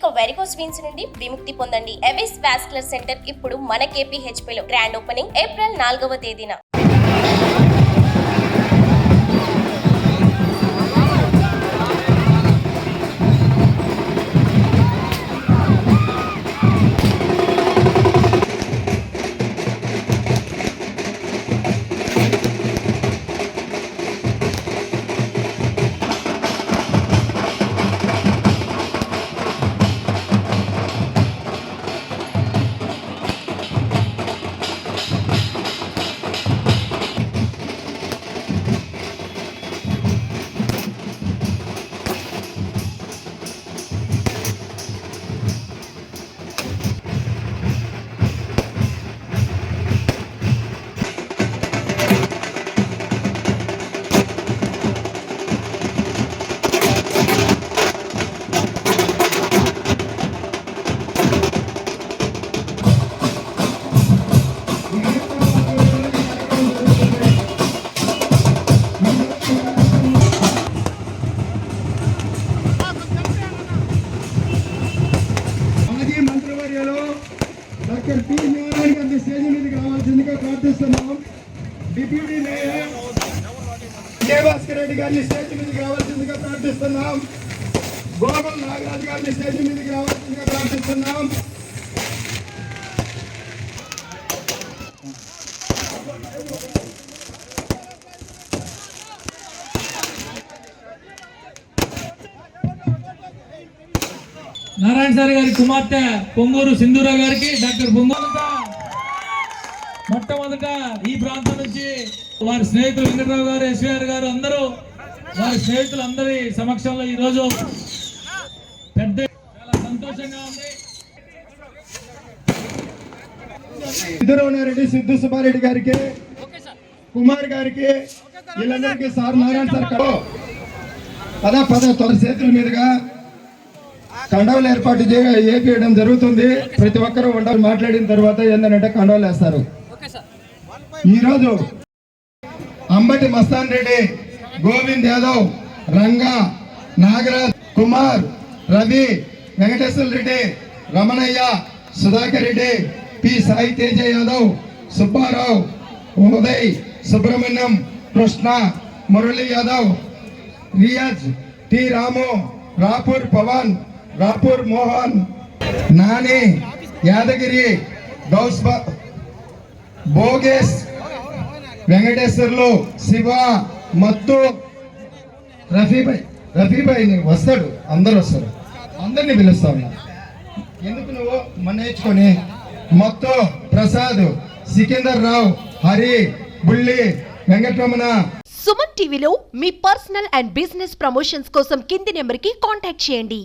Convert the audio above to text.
ఇక varicose veins నుండి విముక్తి పొందండి. ఎవిస్ వాస్కులర్ సెంటర్ ఇప్పుడు మన KPHP లో గ్రాండ్ ఓపెనింగ్ ఏప్రిల్ 4వ తేదీన. డాక్టర్ పి నారాయణ గారి స్టేజ్ మీదకి రావాల్సిందిగా ప్రార్థిస్తున్నాం. డిప్యూటీ మేయర్ భాస్కర్ రెడ్డి గారిని స్టేజ్ మీదకి రావాల్సిందిగా ప్రార్థిస్తున్నాం. గోగుల్ నాగరాజు గారిని స్టేజ్ మీదకి రావాల్సిందిగా ప్రార్థిస్తున్నాం. నారాయణ సార్ గారి కుమార్తె పొంగూరు సింధూర గారికి డాక్టర్ పొంగూరు మొట్టమొదట ఈ ప్రాంతం నుంచి వారి స్నేహితులు వెంకటరావు గారు, ఎస్వీఆర్ గారు అందరూ వారి స్నేహితులందరి సమక్షంలో ఈరోజు పెద్ద చాలా సంతోషంగా ఉంది. సిద్ధురామారెడ్డి, సిద్ధు సుబ్బారెడ్డి గారికి, కుమార్ గారికి, వీళ్ళందరికీ సార్ నారాయణ సార్ పద తొలి చేతుల మీదుగా కండవలు ఏర్పాటు చేయడం జరుగుతుంది. ప్రతి ఒక్కరూ ఉండాలి. మాట్లాడిన తర్వాత ఏంటంటే కండవలు వేస్తారు. ఈరోజు అంబటి మస్తాన్ రెడ్డి, గోవింద్ యాదవ్, రంగా, నాగరాజ్, కుమార్, రవి, వెంకటేశ్వర రెడ్డి, రమణయ్య, సుధాకర్ రెడ్డి, పి సాయి తేజ యాదవ్, సుబ్బారావు, ఉదయ్, సుబ్రహ్మణ్యం, కృష్ణ, మురళీ యాదవ్, రియాజ్, టి రాము, రాపూర్ పవన్, రాపూర్ మోహన్, నాని, యాదగిరి, భోగేష్, వెంకటేశ్వర్లు, శివ, మత్తు, రఫీబాయ్ వస్తాడు. అందరు వస్తారు. అందరినీ పిలుస్తాం. ఎందుకు నువ్వు మన నేర్చుకొని మత్తు, ప్రసాద్, సికిందర్ రావు, హరి, బుల్లి, వెంకటరమణ. సుమన్ టీవీలో మీ పర్సనల్ అండ్ బిజినెస్ ప్రమోషన్స్ కోసం కింది నెంబర్కి కాంటాక్ట్ చేయండి.